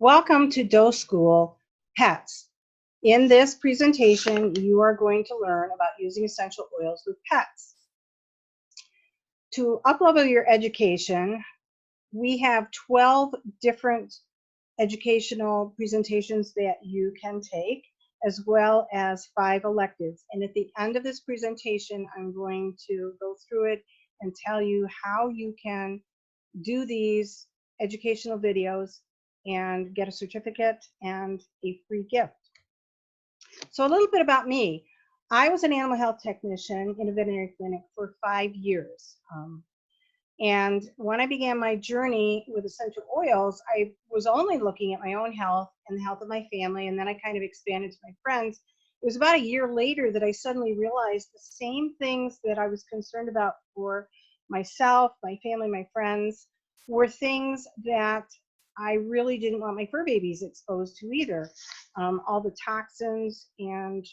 Welcome to doschool Pets. In this presentation, you are going to learn about using essential oils with pets. To uplevel your education, we have 12 different educational presentations that you can take, as well as 5 electives. And at the end of this presentation, I'm going to go through it and tell you how you can do these educational videos and get a certificate and a free gift. So a little bit about me. I was an animal health technician in a veterinary clinic for 5 years. And when I began my journey with essential oils, I was only looking at my own health and the health of my family, and then I kind of expanded to my friends. It was about a year later that I suddenly realized the same things that I was concerned about for myself, my family, my friends, were things that I really didn't want my fur babies exposed to either. All the toxins and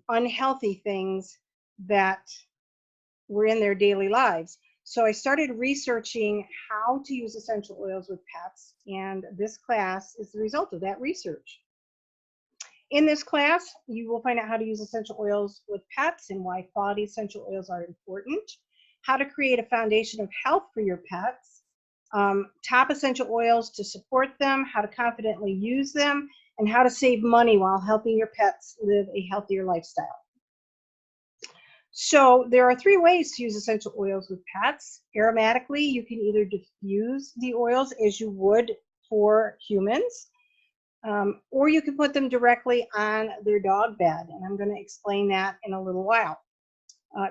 unhealthy things that were in their daily lives. So I started researching how to use essential oils with pets, and this class is the result of that research. In this class, you will find out how to use essential oils with pets and why quality essential oils are important, how to create a foundation of health for your pets, top essential oils to support them, how to confidently use them, and how to save money while helping your pets live a healthier lifestyle. So there are 3 ways to use essential oils with pets. Aromatically, you can either diffuse the oils as you would for humans, or you can put them directly on their dog bed, and I'm going to explain that in a little while.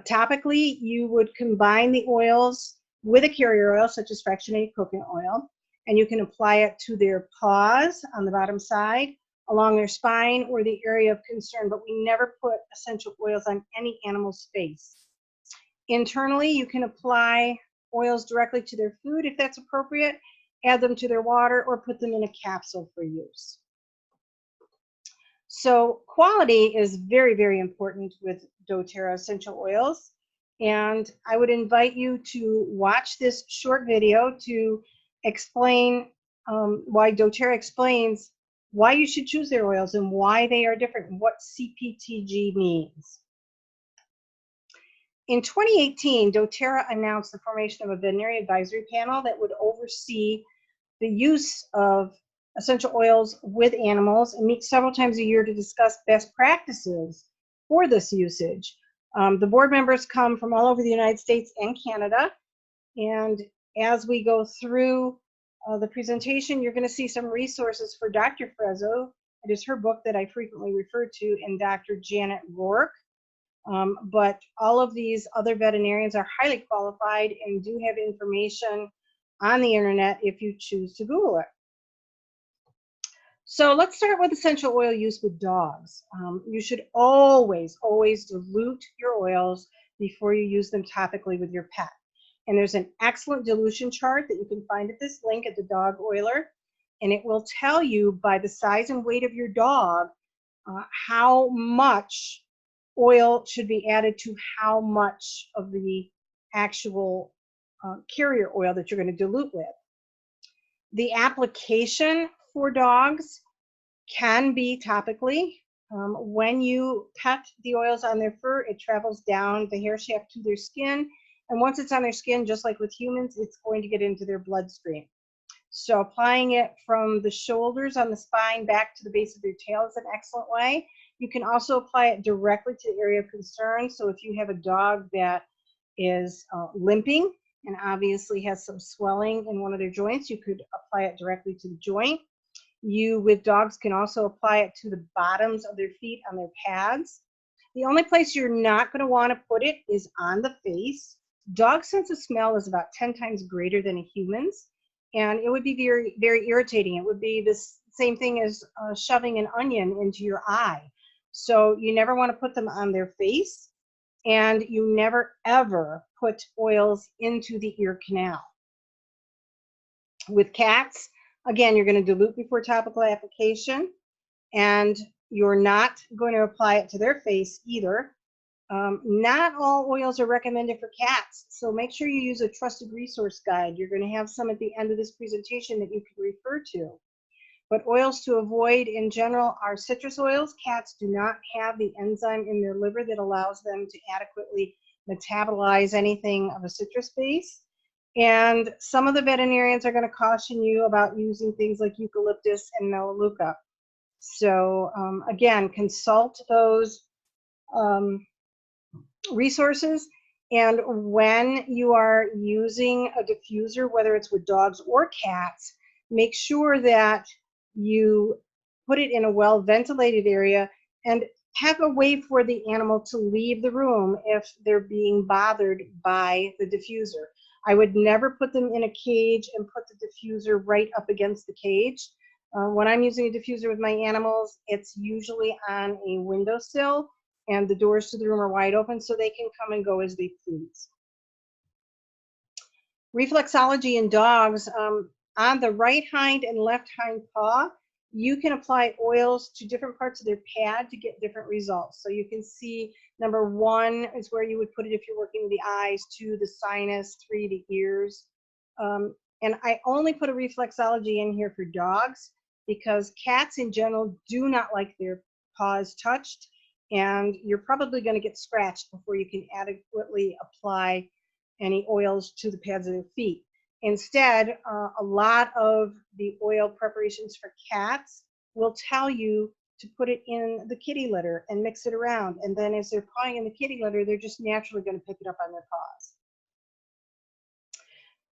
Topically, you would combine the oils with a carrier oil, such as fractionated coconut oil, and you can apply it to their paws on the bottom side, along their spine, or the area of concern, but we never put essential oils on any animal's face. Internally, you can apply oils directly to their food if that's appropriate, add them to their water, or put them in a capsule for use. So quality is very, very important with doTERRA essential oils. And I would invite you to watch this short video to explain why doTERRA explains why you should choose their oils and why they are different and what CPTG means. In 2018, doTERRA announced the formation of a veterinary advisory panel that would oversee the use of essential oils with animals and meet several times a year to discuss best practices for this usage. The board members come from all over the United States and Canada, and as we go through the presentation, you're going to see some resources for Dr. Frezzo. It is her book that I frequently refer to, and Dr. Janet Rourke. But all of these other veterinarians are highly qualified and do have information on the internet if you choose to Google it. So let's start with essential oil use with dogs. You should always, always dilute your oils before you use them topically with your pet. And there's an excellent dilution chart that you can find at this link at the Dog Oiler, and it will tell you by the size and weight of your dog how much oil should be added to how much of the actual carrier oil that you're going to dilute with. The application for dogs can be topically. When you pet the oils on their fur, it travels down the hair shaft to their skin. And once it's on their skin, just like with humans, it's going to get into their bloodstream. So applying it from the shoulders on the spine back to the base of their tail is an excellent way. You can also apply it directly to the area of concern. So if you have a dog that is limping and obviously has some swelling in one of their joints, you could apply it directly to the joint. You, with dogs, can also apply it to the bottoms of their feet on their pads. The only place you're not going to want to put it is on the face. Dog's sense of smell is about 10 times greater than a human's, and it would be very, very irritating. It would be the same thing as shoving an onion into your eye. So you never want to put them on their face, and you never, ever put oils into the ear canal. With cats, again, you're going to dilute before topical application, and you're not going to apply it to their face either. Not all oils are recommended for cats, so make sure you use a trusted resource guide. You're going to have some at the end of this presentation that you can refer to. But oils to avoid in general are citrus oils. Cats do not have the enzyme in their liver that allows them to adequately metabolize anything of a citrus base. And some of the veterinarians are going to caution you about using things like eucalyptus and melaleuca. So again, consult those resources. And when you are using a diffuser, whether it's with dogs or cats, make sure that you put it in a well ventilated area and have a way for the animal to leave the room if they're being bothered by the diffuser. I would never put them in a cage and put the diffuser right up against the cage. When I'm using a diffuser with my animals, it's usually on a windowsill and the doors to the room are wide open so they can come and go as they please. Reflexology in dogs, on the right hind and left hind paw, you can apply oils to different parts of their pad to get different results. So you can see number 1 is where you would put it if you're working with the eyes, 2 the sinus, 3 the ears. And I only put a reflexology in here for dogs because cats in general do not like their paws touched, and you're probably going to get scratched before you can adequately apply any oils to the pads of their feet. Instead, a lot of the oil preparations for cats will tell you to put it in the kitty litter and mix it around. And then as they're pawing in the kitty litter, they're just naturally going to pick it up on their paws.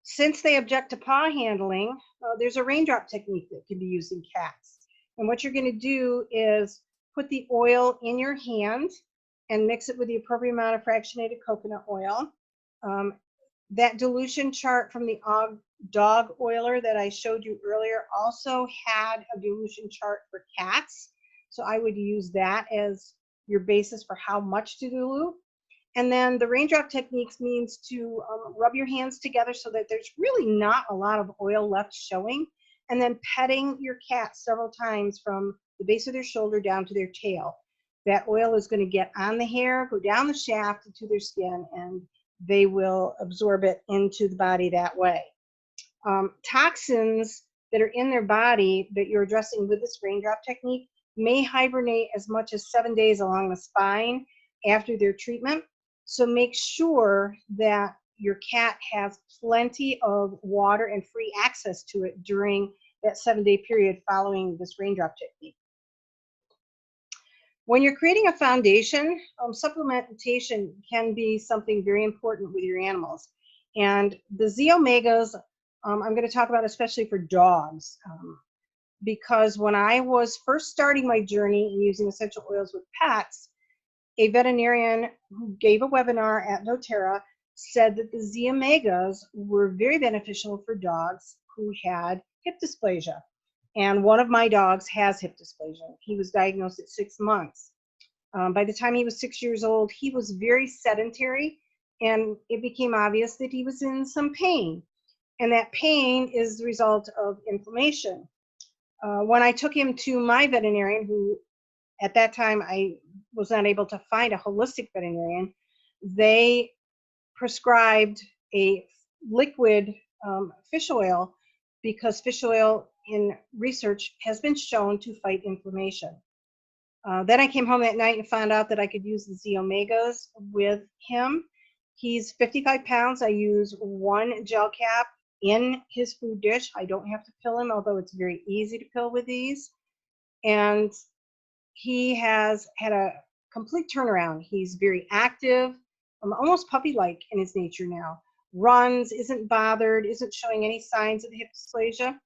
Since they object to paw handling, there's a raindrop technique that can be used in cats. And what you're going to do is put the oil in your hand and mix it with the appropriate amount of fractionated coconut oil. That dilution chart from the dog oiler that I showed you earlier also had a dilution chart for cats. So I would use that as your basis for how much to dilute. And then the raindrop techniques means to rub your hands together so that there's really not a lot of oil left showing, and then petting your cat several times from the base of their shoulder down to their tail. That oil is going to get on the hair, go down the shaft into their skin, and they will absorb it into the body that way. Toxins that are in their body that you're addressing with this raindrop technique may hibernate as much as 7 days along the spine after their treatment. So make sure that your cat has plenty of water and free access to it during that 7-day period following this raindrop technique. When you're creating a foundation, supplementation can be something very important with your animals. And the Z-omegas, I'm going to talk about especially for dogs, because when I was first starting my journey in using essential oils with pets, a veterinarian who gave a webinar at doTERRA said that the Z-omegas were very beneficial for dogs who had hip dysplasia. And one of my dogs has hip dysplasia. He was diagnosed at 6 months. By the time he was 6 years old, he was very sedentary, and it became obvious that he was in some pain. And that pain is the result of inflammation. When I took him to my veterinarian, who at that time I was not able to find a holistic veterinarian, they prescribed a liquid fish oil because fish oil in research has been shown to fight inflammation. Then I came home that night and found out that I could use the Z-omegas with him. He's 55 pounds. I use 1 gel cap in his food dish. I don't have to pill him, although it's very easy to pill with these. And he has had a complete turnaround. He's very active, almost puppy-like in his nature now. Runs, isn't bothered, isn't showing any signs of hip dysplasia.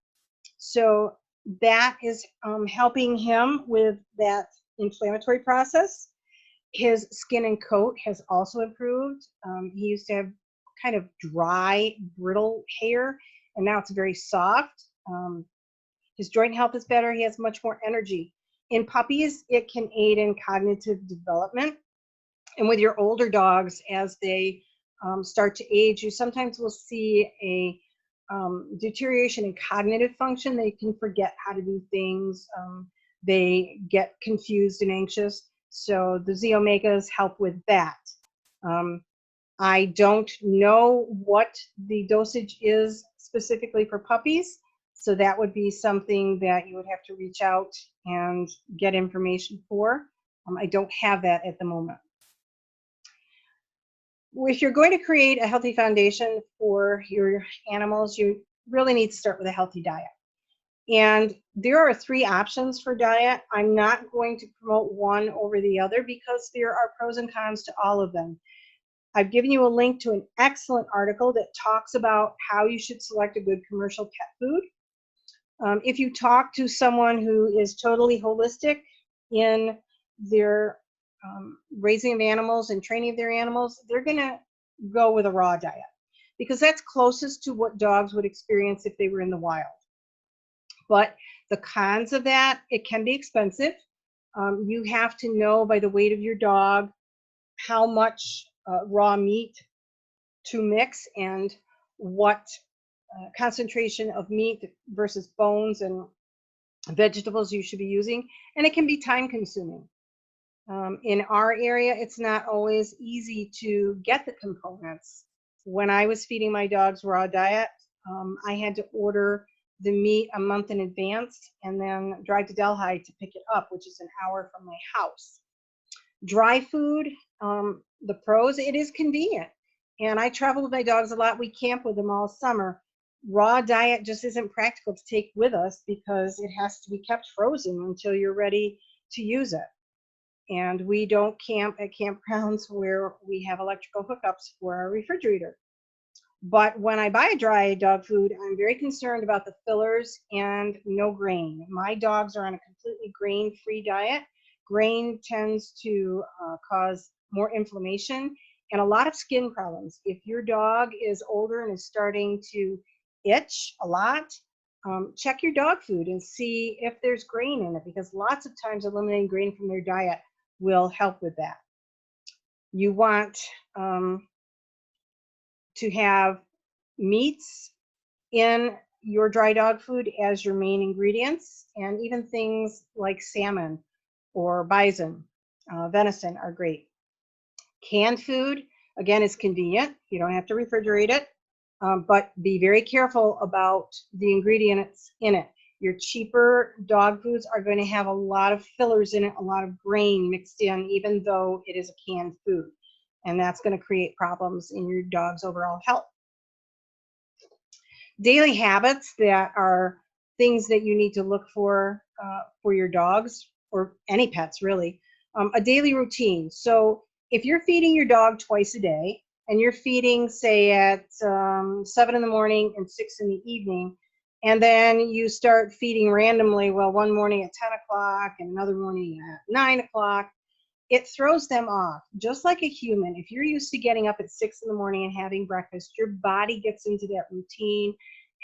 So that is helping him with that inflammatory process. His skin and coat has also improved. He used to have kind of dry, brittle hair, and now it's very soft. His joint health is better. He has much more energy. In puppies, it can aid in cognitive development. And with your older dogs, as they start to age, you sometimes will see a deterioration in cognitive function. They can forget how to do things. They get confused and anxious. So the Z-omegas help with that. I don't know what the dosage is specifically for puppies, So that would be something that you would have to reach out and get information for. I don't have that at the moment. If you're going to create a healthy foundation for your animals, you really need to start with a healthy diet. And there are 3 options for diet. I'm not going to promote one over the other because there are pros and cons to all of them. I've given you a link to an excellent article that talks about how you should select a good commercial pet food. If you talk to someone who is totally holistic in their raising of animals and training of their animals, they're going to go with a raw diet because that's closest to what dogs would experience if they were in the wild. But the cons of that, it can be expensive. You have to know by the weight of your dog how much raw meat to mix and what concentration of meat versus bones and vegetables you should be using, and it can be time consuming. In our area, it's not always easy to get the components. When I was feeding my dogs raw diet, I had to order the meat a month in advance and then drive to Delhi to pick it up, which is an hour from my house. Dry food, the pros, it is convenient. And I travel with my dogs a lot. We camp with them all summer. Raw diet just isn't practical to take with us because it has to be kept frozen until you're ready to use it. And we don't camp at campgrounds where we have electrical hookups for our refrigerator. But when I buy dry dog food, I'm very concerned about the fillers and no grain. My dogs are on a completely grain-free diet. Grain tends to cause more inflammation and a lot of skin problems. If your dog is older and is starting to itch a lot, check your dog food and see if there's grain in it, because lots of times eliminating grain from their diet will help with that. You want to have meats in your dry dog food as your main ingredients, and even things like salmon or bison, venison are great. Canned food, again, is convenient. You don't have to refrigerate it, but be very careful about the ingredients in it. Your cheaper dog foods are going to have a lot of fillers in it, a lot of grain mixed in, even though it is a canned food. And that's going to create problems in your dog's overall health. Daily habits that are things that you need to look for your dogs or any pets, really. A daily routine. So if you're feeding your dog twice a day and you're feeding, say, at 7 in the morning and 6 in the evening, and then you start feeding randomly, well, one morning at 10 o'clock and another morning at 9 o'clock, it throws them off. Just like a human, if you're used to getting up at 6 in the morning and having breakfast, your body gets into that routine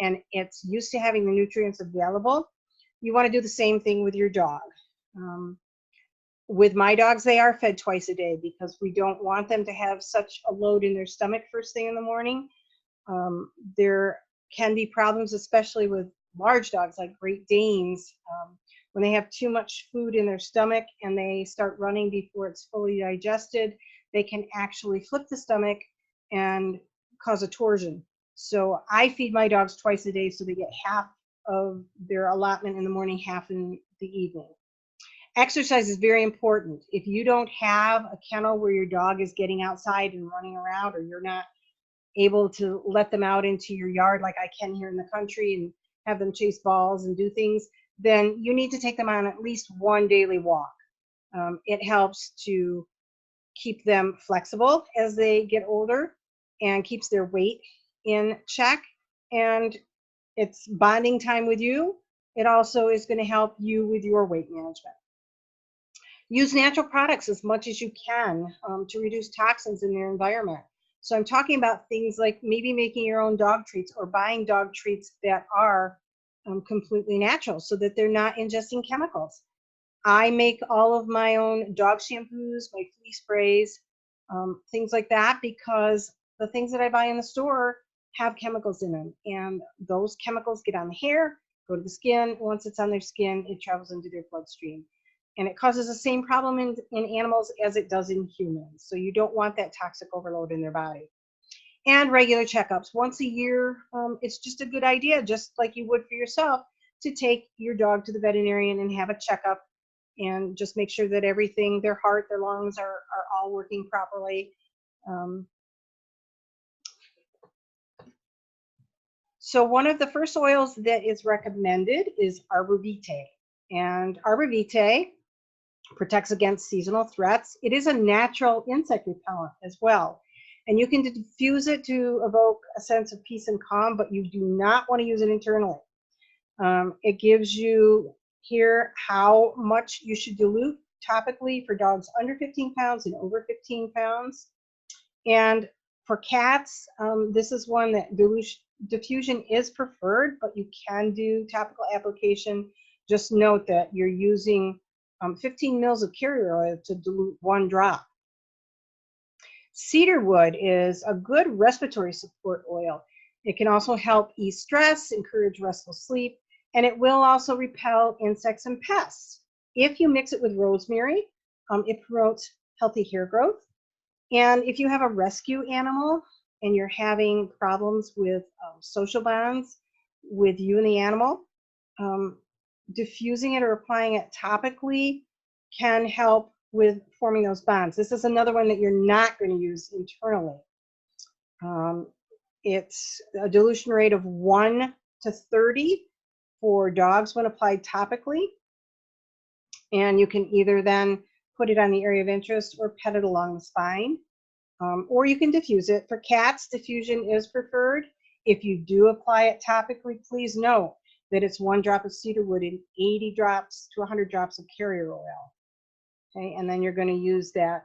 and it's used to having the nutrients available. You want to do the same thing with your dog. With my dogs, they are fed twice a day because we don't want them to have such a load in their stomach first thing in the morning. There can be problems, especially with large dogs like Great Danes. When they have too much food in their stomach and they start running before it's fully digested, they can actually flip the stomach and cause a torsion. So I feed my dogs twice a day so they get half of their allotment in the morning, half in the evening. Exercise is very important. If you don't have a kennel where your dog is getting outside and running around, or you're not able to let them out into your yard like I can here in the country and have them chase balls and do things, then you need to take them on at least one daily walk. It helps to keep them flexible as they get older and keeps their weight in check. And it's bonding time with you. It also is going to help you with your weight management. Use natural products as much as you can to reduce toxins in their environment. So I'm talking about things like maybe making your own dog treats or buying dog treats that are completely natural so that they're not ingesting chemicals. I make all of my own dog shampoos, my flea sprays, things like that, because the things that I buy in the store have chemicals in them. And those chemicals get on the hair, go to the skin. Once it's on their skin, it travels into their bloodstream. And it causes the same problem in animals as it does in humans. So you don't want that toxic overload in their body. And regular checkups. Once a year, it's just a good idea, just like you would for yourself, to take your dog to the veterinarian and have a checkup and just make sure that everything, their heart, their lungs are all working properly. Um, so one of the first oils that is recommended is Arbor Vitae. And Arbor Vitae protects against seasonal threats. It is a natural insect repellent as well. And you can diffuse it to evoke a sense of peace and calm, but you do not want to use it internally. It gives you here how much you should dilute topically for dogs under 15 pounds and over 15 pounds. And for cats, this is one that diffusion is preferred, but you can do topical application. Just note that you're using 15 mils of carrier oil to dilute 1 drop. Cedarwood is a good respiratory support oil. It can also help ease stress, encourage restful sleep, and it will also repel insects and pests. If you mix it with rosemary, it promotes healthy hair growth. And if you have a rescue animal and you're having problems with social bonds with you and the animal, diffusing it or applying it topically can help with forming those bonds. This is another one that you're not going to use internally. It's a dilution rate of 1 to 30 for dogs when applied topically. And you can either then put it on the area of interest or pet it along the spine. Or you can diffuse it. For cats, diffusion is preferred. If you do apply it topically, please note that it's 1 drop of cedarwood in 80 drops to 100 drops of carrier oil. Okay, and then you're going to use that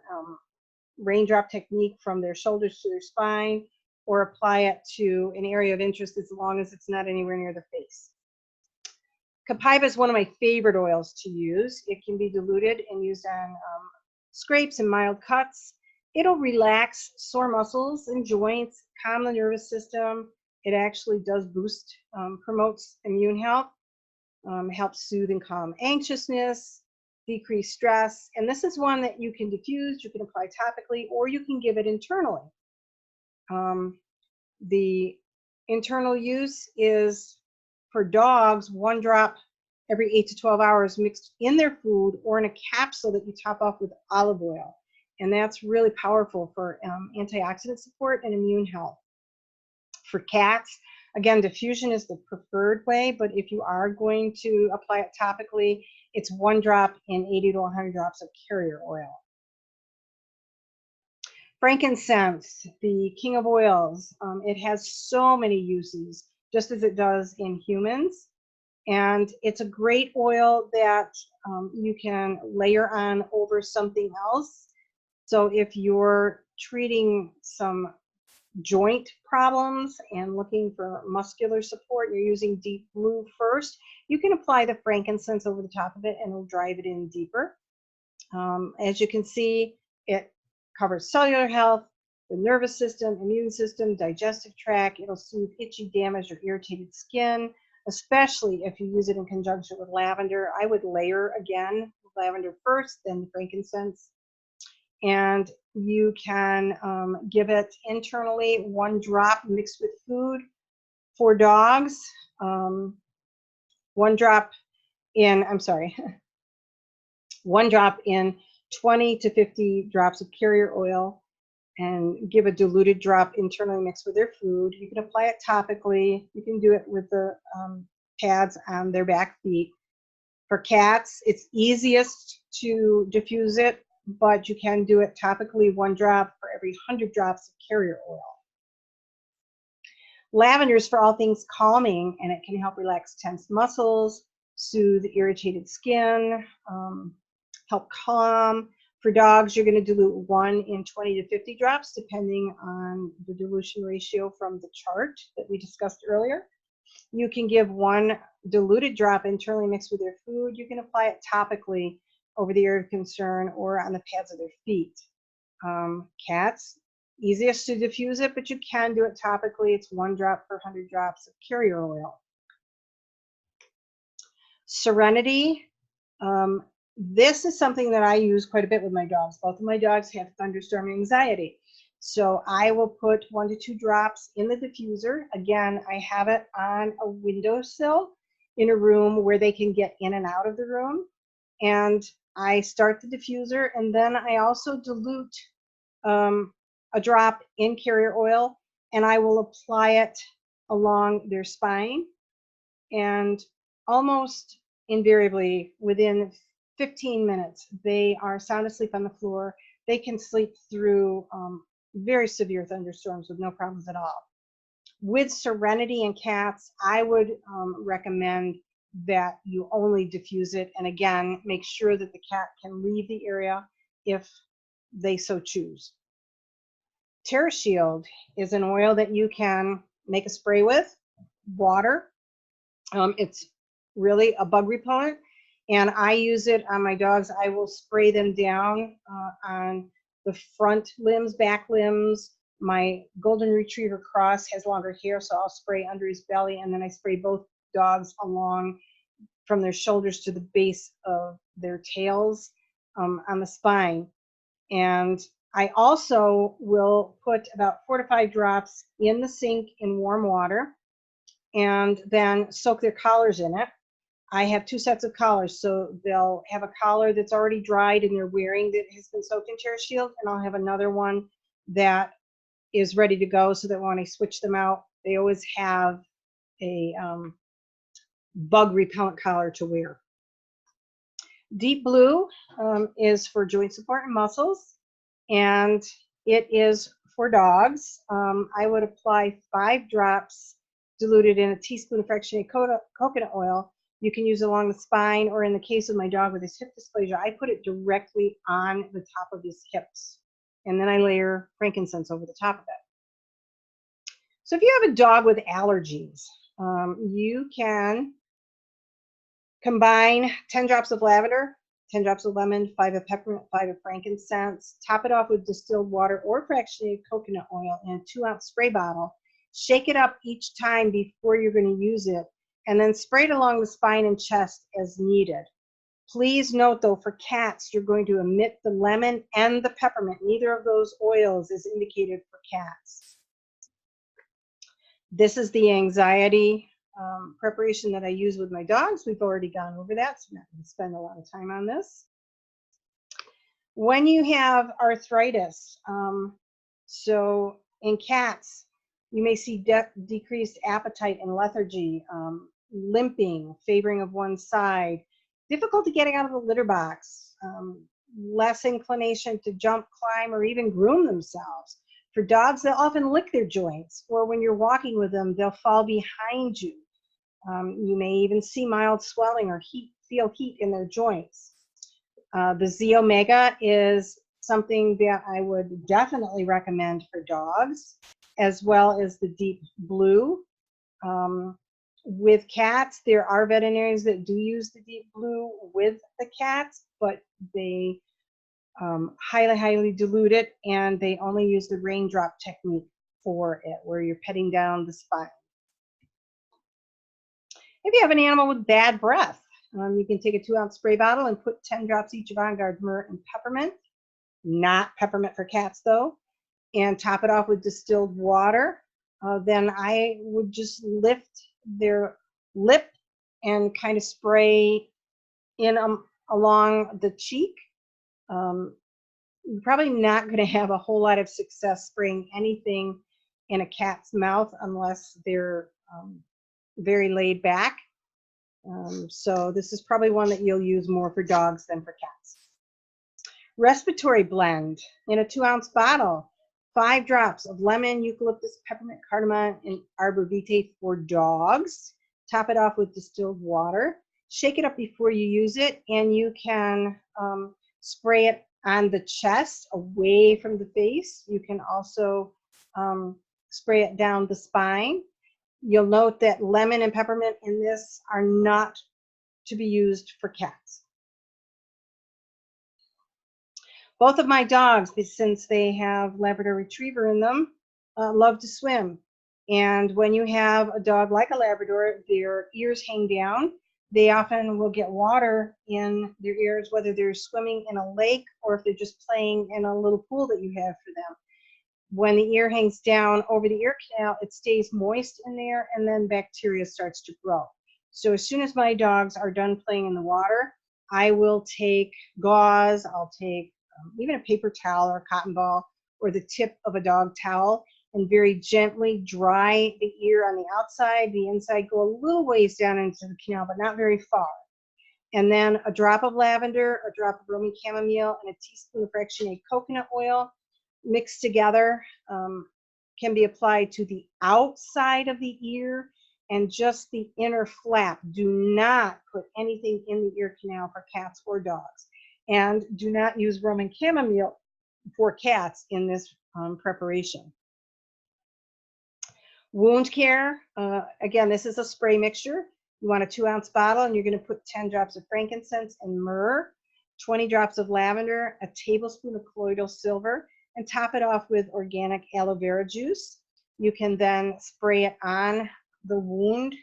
raindrop technique from their shoulders to their spine, or apply it to an area of interest as long as it's not anywhere near the face. Copaiba is one of my favorite oils to use. It can be diluted and used on scrapes and mild cuts. It'll relax sore muscles and joints, calm the nervous system. It actually does boost, promotes immune health, helps soothe and calm anxiousness, decrease stress. And this is one that you can diffuse, you can apply topically, or you can give it internally. The internal use is for dogs, 1 drop every 8 to 12 hours mixed in their food or in a capsule that you top off with olive oil. And that's really powerful for antioxidant support and immune health. For cats, again, diffusion is the preferred way, but if you are going to apply it topically, it's 1 drop in 80 to 100 drops of carrier oil. Frankincense, the king of oils, it has so many uses, just as it does in humans. And it's a great oil that you can layer on over something else. So if you're treating some joint problems and looking for muscular support, you're using deep blue first, you can apply the frankincense over the top of it and it'll drive it in deeper. As you can see, it covers cellular health, the nervous system, immune system, digestive tract. It'll soothe itchy, damaged, or irritated skin, especially if you use it in conjunction with lavender. I would layer again lavender first, then the frankincense. And you can give it internally, 1 drop mixed with food. For dogs, 1 drop in, 1 drop in 20 to 50 drops of carrier oil, and give a diluted drop internally mixed with their food. You can apply it topically. You can do it with the pads on their back feet. For cats, it's easiest to diffuse it, but you can do it topically, 1 drop for every 100 drops of carrier oil. Lavender is for all things calming, and it can help relax tense muscles, soothe irritated skin, help calm. For dogs, you're going to dilute 1 in 20 to 50 drops, depending on the dilution ratio from the chart that we discussed earlier. You can give 1 diluted drop internally mixed with their food. You can apply it topically over the area of concern or on the pads of their feet. Cats, easiest to diffuse it, but you can do it topically. It's 1 drop per 100 drops of carrier oil. Serenity. This is something that I use quite a bit with my dogs. Both of my dogs have thunderstorm anxiety. So I will put 1 to 2 drops in the diffuser. Again, I have it on a windowsill in a room where they can get in and out of the room. And I start the diffuser, and then I also dilute a drop in carrier oil, and I will apply it along their spine. And almost invariably within 15 minutes, they are sound asleep on the floor. They can sleep through very severe thunderstorms with no problems at all. With Serenity and cats, I would recommend that you only diffuse it. And again, make sure that the cat can leave the area if they so choose. TerraShield is an oil that you can make a spray with, water. It's really a bug repellent, and I use it on my dogs. I will spray them down on the front limbs, back limbs. My golden retriever cross has longer hair, so I'll spray under his belly, and then I spray both dogs along from their shoulders to the base of their tails on the spine. And I also will put about 4 to 5 drops in the sink in warm water and then soak their collars in it. I have 2 sets of collars, so they'll have a collar that's already dried and they're wearing that has been soaked in TerraShield, and I'll have another one that is ready to go so that when I switch them out, they always have a bug repellent collar to wear. Deep Blue is for joint support and muscles, and it is for dogs. I would apply 5 drops diluted in a teaspoon of fractionated coconut oil. You can use it along the spine, or in the case of my dog with his hip dysplasia, I put it directly on the top of his hips. And then I layer frankincense over the top of it. So if you have a dog with allergies, you can combine 10 drops of lavender, 10 drops of lemon, 5 of peppermint, 5 of frankincense. Top it off with distilled water or fractionated coconut oil in a 2-ounce spray bottle. Shake it up each time before you're going to use it, and then spray it along the spine and chest as needed. Please note, though, for cats, you're going to omit the lemon and the peppermint. Neither of those oils is indicated for cats. This is the anxiety preparation that I use with my dogs. We've already gone over that, so I'm not going to spend a lot of time on this. When you have arthritis, so in cats, you may see decreased appetite and lethargy, limping, favoring of one side, difficulty getting out of the litter box, less inclination to jump, climb, or even groom themselves. For dogs, they'll often lick their joints, or when you're walking with them, they'll fall behind you. You may even see mild swelling or feel heat in their joints. The Z Omega is something that I would definitely recommend for dogs, as well as the Deep Blue. With cats, there are veterinarians that do use the Deep Blue with the cats, but they highly dilute it, and they only use the raindrop technique for it, where you're petting down the spine. If you have an animal with bad breath, you can take a 2-ounce spray bottle and put 10 drops each of On Guard, myrrh, and peppermint. Not peppermint for cats, though. And top it off with distilled water. Then I would just lift their lip and kind of spray in along the cheek. You're probably not going to have a whole lot of success spraying anything in a cat's mouth unless they're very laid back. So this is probably one that you'll use more for dogs than for cats. Respiratory blend in a 2-ounce bottle. 5 drops of lemon, eucalyptus, peppermint, cardamom, and arborvitae for dogs. Top it off with distilled water. Shake it up before you use it, and you can spray it on the chest away from the face. You can also spray it down the spine. You'll note that lemon and peppermint in this are not to be used for cats. Both of my dogs, since they have Labrador Retriever in them, love to swim. And when you have a dog like a Labrador, their ears hang down. They often will get water in their ears, whether they're swimming in a lake or if they're just playing in a little pool that you have for them. when the ear hangs down over the ear canal, it stays moist in there, and then bacteria starts to grow. So as soon as my dogs are done playing in the water, I will take gauze, I'll take even a paper towel or a cotton ball or the tip of a dog towel, and very gently dry the ear on the outside, the inside, go a little ways down into the canal, but not very far. And then a drop of lavender, a drop of Roman chamomile, and a teaspoon of fractionated coconut oil mixed together can be applied to the outside of the ear and just the inner flap. Do not put anything in the ear canal for cats or dogs. And do not use Roman chamomile for cats in this preparation. Wound care, again, this is a spray mixture. You want a 2-ounce bottle, and you're going to put 10 drops of frankincense and myrrh, 20 drops of lavender, a tablespoon of colloidal silver, and top it off with organic aloe vera juice. You can then spray it on the wound.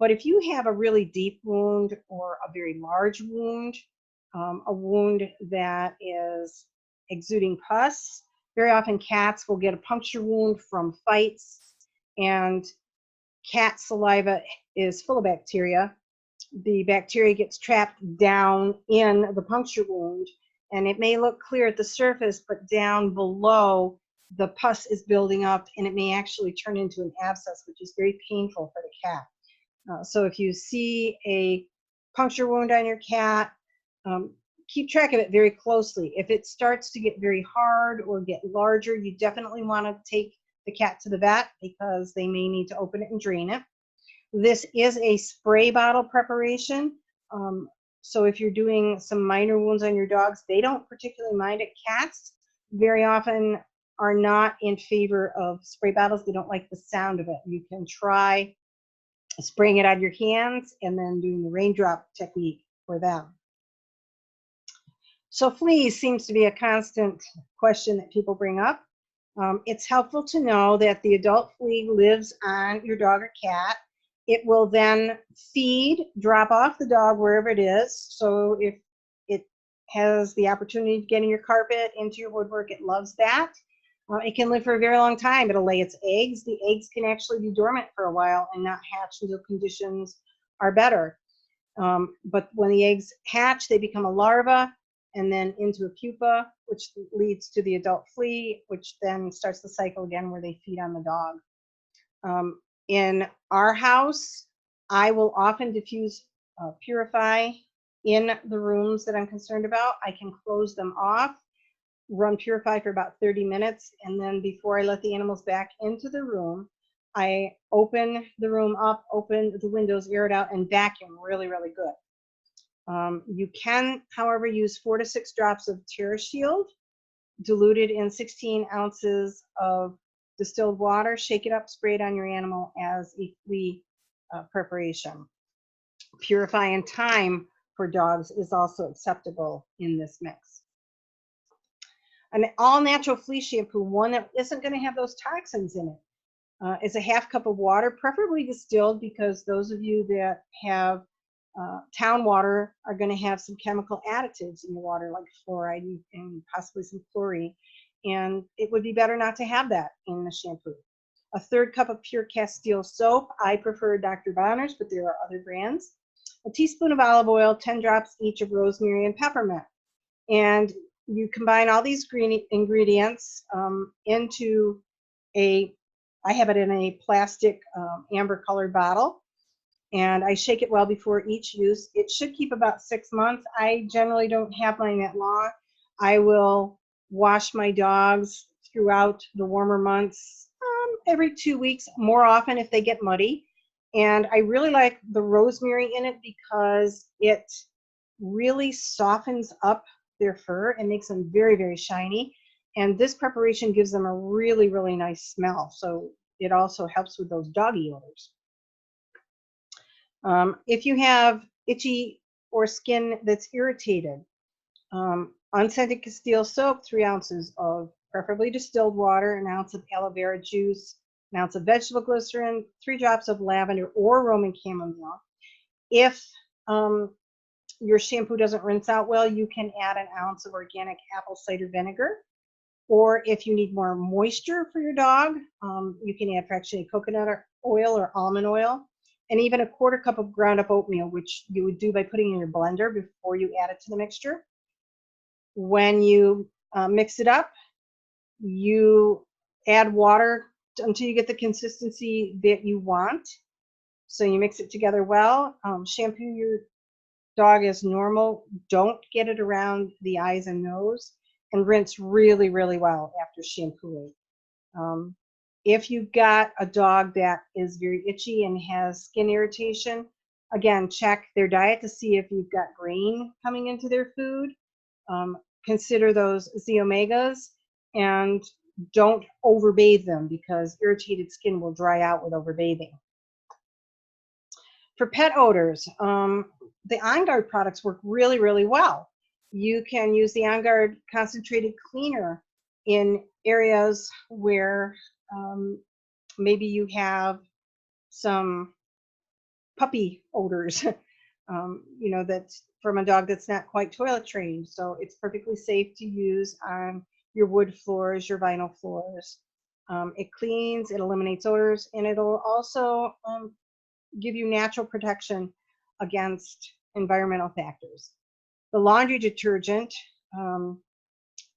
But if you have a really deep wound or a very large wound, a wound that is exuding pus, very often cats will get a puncture wound from fights, and cat saliva is full of bacteria. The bacteria gets trapped down in the puncture wound, and it may look clear at the surface, but down below the pus is building up, and it may actually turn into an abscess, which is very painful for the cat. So if you see a puncture wound on your cat, keep track of it very closely. If it starts to get very hard or get larger, you definitely want to take the cat to the vet because they may need to open it and drain it. This is a spray bottle preparation. So if you're doing some minor wounds on your dogs, they don't particularly mind it. Cats very often are not in favor of spray bottles. They don't like the sound of it. You can try spraying it on your hands and then doing the raindrop technique for them. So fleas seems to be a constant question that people bring up. It's helpful to know that the adult flea lives on your dog or cat. It will then feed, drop off the dog wherever it is. So if it has the opportunity to get in your carpet, into your woodwork, it loves that. It can live for a very long time. It'll lay its eggs. The eggs can actually be dormant for a while and not hatch until conditions are better. But when the eggs hatch, they become a larva and then into a pupa, which leads to the adult flea, which then starts the cycle again where they feed on the dog. In our house, I will often diffuse Purify in the rooms that I'm concerned about. I can close them off, run Purify for about 30 minutes, and then before I let the animals back into the room, I open the room up, open the windows, air it out, and vacuum really, really good. You can, however, use 4 to 6 drops of TerraShield diluted in 16 ounces of distilled water. Shake it up, spray it on your animal as a flea preparation. Purify and Thyme for dogs is also acceptable in this mix. An all-natural flea shampoo, one that isn't going to have those toxins in it, is a half cup of water, preferably distilled, because those of you that have town water are going to have some chemical additives in the water, like fluoride and possibly some chlorine, and it would be better not to have that in the shampoo. A 1/3 cup of pure Castile soap. I prefer Dr. Bonner's, but there are other brands. A teaspoon of olive oil, 10 drops each of rosemary and peppermint. And you combine all these green ingredients into I have it in a plastic amber colored bottle, and I shake it well before each use. It should keep about 6 months. I generally don't have mine that long. I will wash my dogs throughout the warmer months every 2 weeks, more often if they get muddy. And I really like the rosemary in it because it really softens up their fur and makes them very, very shiny. And this preparation gives them a really, really nice smell. So it also helps with those doggy odors. If you have itchy or skin that's irritated, unscented Castile soap, 3 ounces of preferably distilled water, an ounce of aloe vera juice, an ounce of vegetable glycerin, 3 drops of lavender or Roman chamomile. If your shampoo doesn't rinse out well, you can add an ounce of organic apple cider vinegar Or if you need more moisture for your dog, you can add fractionated coconut oil or almond oil, and even a quarter cup of ground up oatmeal, which you would do by putting in your blender before you add it to the mixture. When you mix it up, you add water until you get the consistency that you want. So you mix it together well. Shampoo your dog as normal. Don't get it around the eyes and nose, and rinse really, really well after shampooing. If you've got a dog that is very itchy and has skin irritation, again, check their diet to see if you've got grain coming into their food. Consider those Z-omegas, and don't overbathe them because irritated skin will dry out with overbathing. For pet odors, the On Guard products work really, really well. You can use the On Guard concentrated cleaner in areas where maybe you have some puppy odors, you know, that's from a dog that's not quite toilet trained. So it's perfectly safe to use on your wood floors, your vinyl floors. It cleans, it eliminates odors, and it'll also give you natural protection against environmental factors. The laundry detergent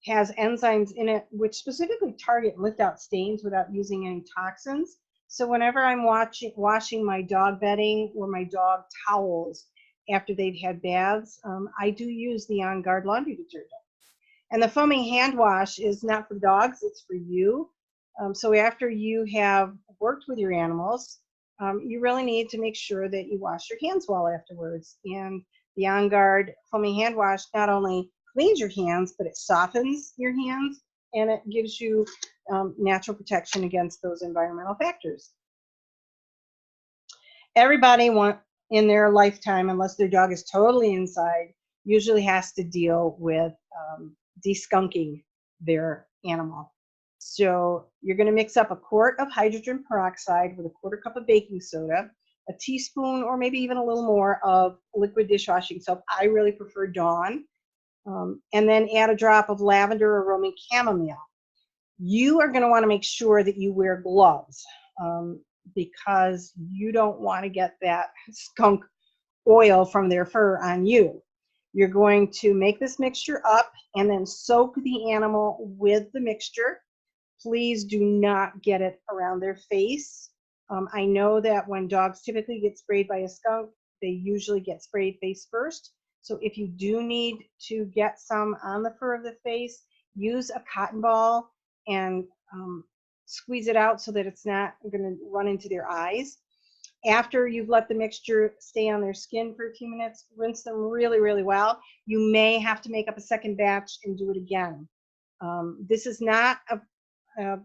has enzymes in it which specifically target and lift out stains without using any toxins. So whenever I'm washing my dog bedding or my dog towels after they've had baths, I do use the On Guard laundry detergent. And the foaming hand wash is not for dogs, it's for you. So after you have worked with your animals, you really need to make sure that you wash your hands well afterwards. And the On Guard foaming hand wash not only cleans your hands, but it softens your hands, and it gives you natural protection against those environmental factors. Everybody in their lifetime, unless their dog is totally inside, usually has to deal with deskunking their animal. So you're going to mix up a quart of hydrogen peroxide with a quarter cup of baking soda, a teaspoon or maybe even a little more of liquid dishwashing soap. I really prefer Dawn. And then add a drop of lavender or Roman chamomile. You are going to want to make sure that you wear gloves because you don't want to get that skunk oil from their fur on you. You're going to make this mixture up and then soak the animal with the mixture. Please do not get it around their face. I know that when dogs typically get sprayed by a skunk, they usually get sprayed face first. So if you do need to get some on the fur of the face, use a cotton ball and squeeze it out so that it's not going to run into their eyes. After you've let the mixture stay on their skin for a few minutes, rinse them really, really well. You may have to make up a second batch and do it again. This is not a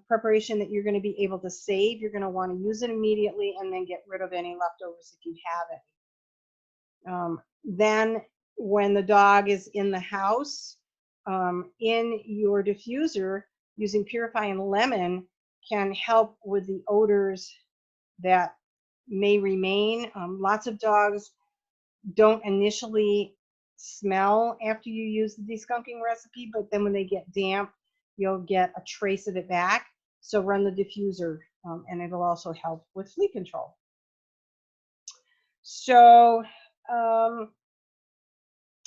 preparation that you're going to be able to save. You're going to want to use it immediately and then get rid of any leftovers if you have it. Then when the dog is in the house, in your diffuser, using purifying lemon can help with the odors that may remain. Lots of dogs don't initially smell after you use the deskunking recipe, but then when they get damp, you'll get a trace of it back. So run the diffuser, and it'll also help with flea control. So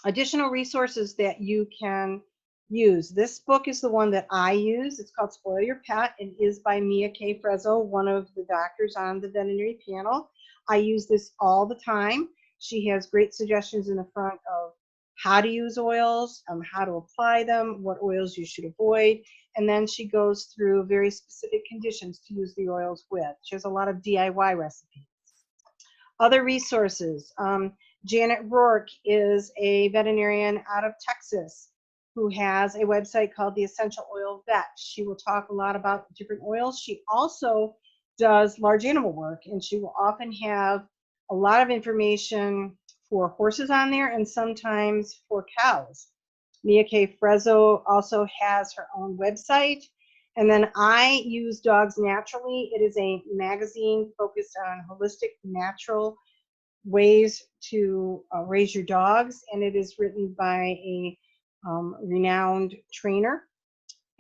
additional resources that you can use. This book is the one that I use. It's called Spoil Your Pet. It is by Mia K. Frezzo, one of the doctors on the veterinary panel. I use this all the time. She has great suggestions in the front of how to use oils, how to apply them, what oils you should avoid, and then she goes through very specific conditions to use the oils with. She has a lot of DIY recipes. Other resources. Janet Rourke is a veterinarian out of Texas who has a website called The Essential Oil Vet. She will talk a lot about different oils. She also does large animal work, and she will often have a lot of information for horses on there and sometimes for cows. Mia K. Frezzo also has her own website. And then I use Dogs Naturally. It is a magazine focused on holistic, natural ways to raise your dogs, and it is written by a renowned trainer.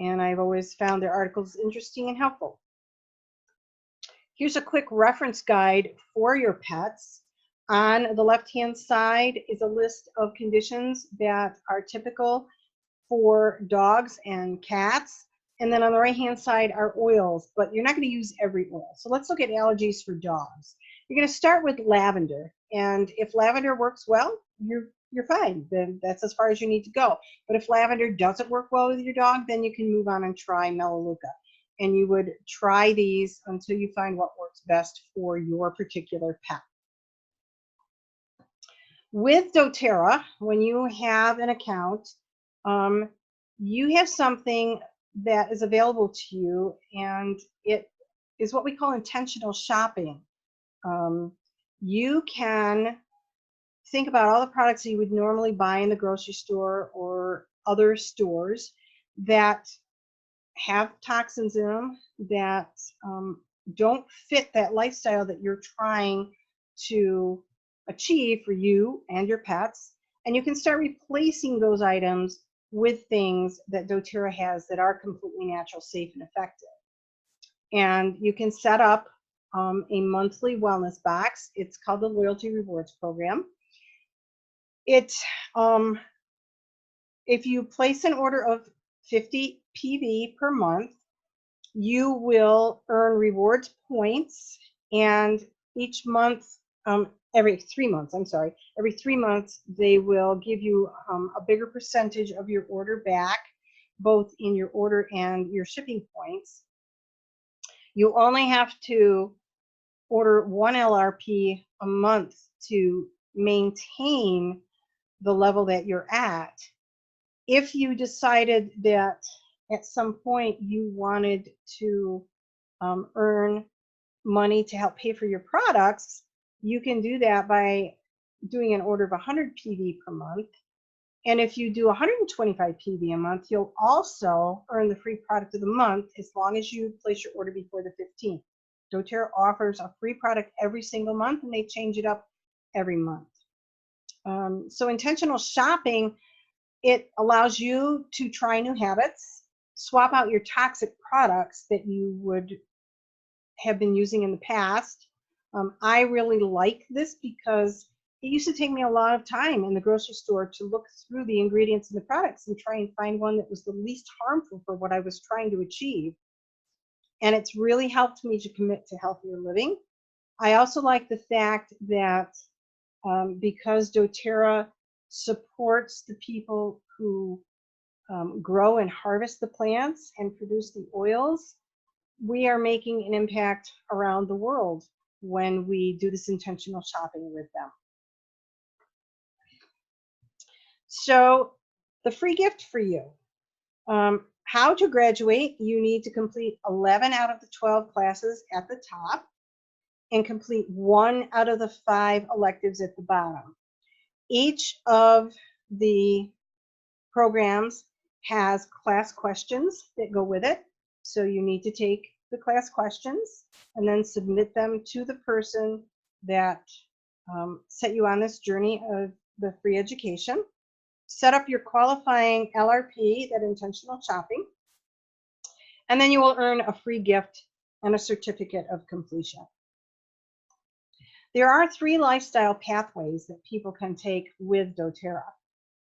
and I've always found their articles interesting and helpful. Here's a quick reference guide for your pets. On the left-hand side is a list of conditions that are typical for dogs and cats. And then on the right-hand side are oils, but you're not going to use every oil. So let's look at allergies for dogs. You're going to start with lavender. And if lavender works well, you're fine. Then that's as far as you need to go. But if lavender doesn't work well with your dog, then you can move on and try melaleuca. And you would try these until you find what works best for your particular pet. With doTERRA, when you have an account, you have something that is available to you, and it is what we call intentional shopping. You can think about all the products that you would normally buy in the grocery store or other stores that have toxins in them, that don't fit that lifestyle that you're trying to achieve for you and your pets. And you can start replacing those items with things that doTERRA has that are completely natural, safe, and effective. And you can set up a monthly wellness box. It's called the Loyalty Rewards Program. If you place an order of 50 PV per month, you will earn rewards points, and each month, every 3 months, every 3 months, they will give you a bigger percentage of your order back, both in your order and your shipping points. You only have to order 1 LRP a month to maintain the level that you're at. If you decided that at some point you wanted to earn money to help pay for your products, you can do that by doing an order of 100 PV per month. And if you do 125 PV a month, you'll also earn the free product of the month as long as you place your order before the 15th. doTERRA offers a free product every single month, and they change it up every month. So intentional shopping, it allows you to try new habits, swap out your toxic products that you would have been using in the past. I really like this because it used to take me a lot of time in the grocery store to look through the ingredients in the products and try and find one that was the least harmful for what I was trying to achieve. And it's really helped me to commit to healthier living. I also like the fact that because doTERRA supports the people who grow and harvest the plants and produce the oils, we are making an impact around the world when we do this intentional shopping with them. So the free gift for you. How to graduate, you need to complete 11 out of the 12 classes at the top and complete 1 out of the 5 electives at the bottom. Each of the programs has class questions that go with it. So you need to take the class questions and then submit them to the person that set you on this journey of the free education. Set up your qualifying LRP, that intentional shopping, and then you will earn a free gift and a certificate of completion. There are 3 lifestyle pathways that people can take with doTERRA.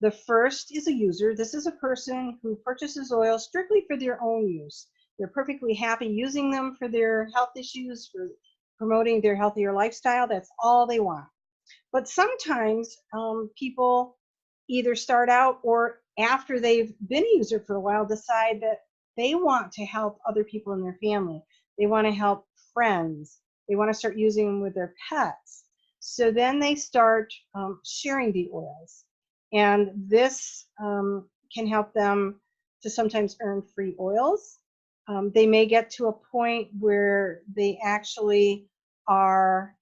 The first is a user. This is a person who purchases oil strictly for their own use. They're perfectly happy using them for their health issues, for promoting their healthier lifestyle. That's all they want. But sometimes people either start out or after they've been a user for a while decide that they want to help other people in their family. They want to help friends. They want to start using them with their pets. So then they start sharing the oils. And this can help them to sometimes earn free oils. They may get to a point where they actually are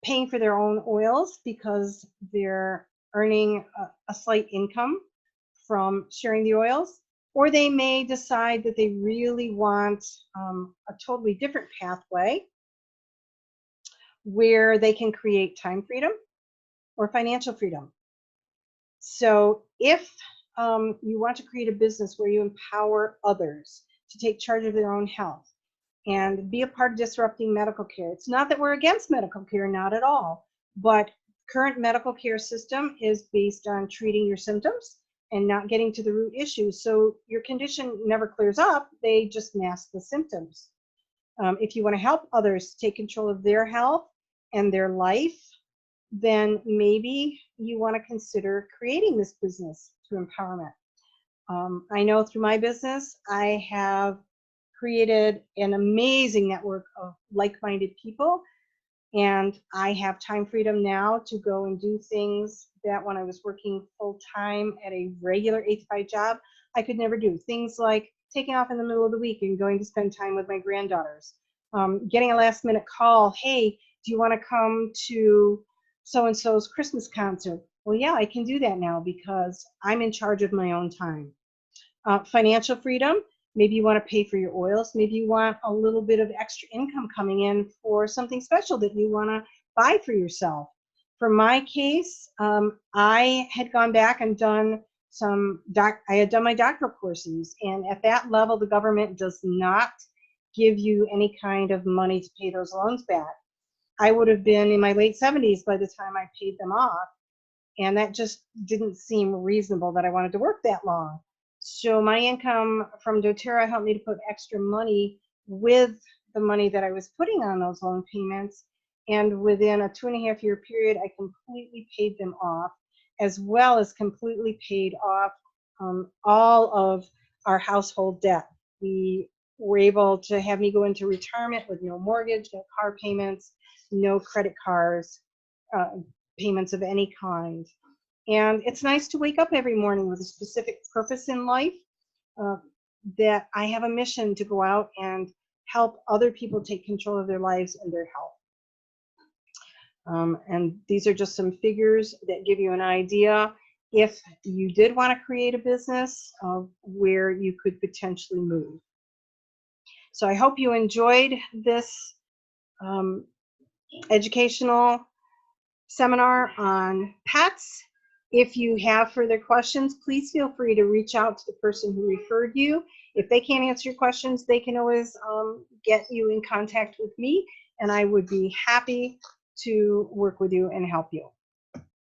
paying for their own oils because they're earning a slight income from sharing the oils, or they may decide that they really want a totally different pathway where they can create time freedom or financial freedom. So if you want to create a business where you empower others to take charge of their own health and be a part of disrupting medical care. It's not that we're against medical care, not at all, but current medical care system is based on treating your symptoms and not getting to the root issues. So your condition never clears up, they just mask the symptoms. If you want to help others take control of their health and their life, then maybe you want to consider creating this business through empowerment. I know through my business, I have created an amazing network of like-minded people, and I have time freedom now to go and do things that when I was working full-time at a regular 8-to-5 job, I could never do. Things like taking off in the middle of the week and going to spend time with my granddaughters. Getting a last-minute call, hey, do you want to come to so-and-so's Christmas concert? Well, yeah, I can do that now because I'm in charge of my own time. Financial freedom, maybe you want to pay for your oils, maybe you want a little bit of extra income coming in for something special that you want to buy for yourself. For my case, I had gone back and done I had done my doctoral courses, and at that level, the government does not give you any kind of money to pay those loans back. I would have been in my late 70s by the time I paid them off, and that just didn't seem reasonable that I wanted to work that long. So my income from doTERRA helped me to put extra money with the money that I was putting on those loan payments, and within a 2.5-year period, I completely paid them off, as well as completely paid off all of our household debt. We were able to have me go into retirement with no mortgage, no car payments, no credit cards, payments of any kind. And it's nice to wake up every morning with a specific purpose in life, that I have a mission to go out and help other people take control of their lives and their health. And these are just some figures that give you an idea if you did want to create a business of where you could potentially move. So I hope you enjoyed this educational seminar on pets. If you have further questions, please feel free to reach out to the person who referred you. If they can't answer your questions, they can always get you in contact with me, and I would be happy to work with you and help you.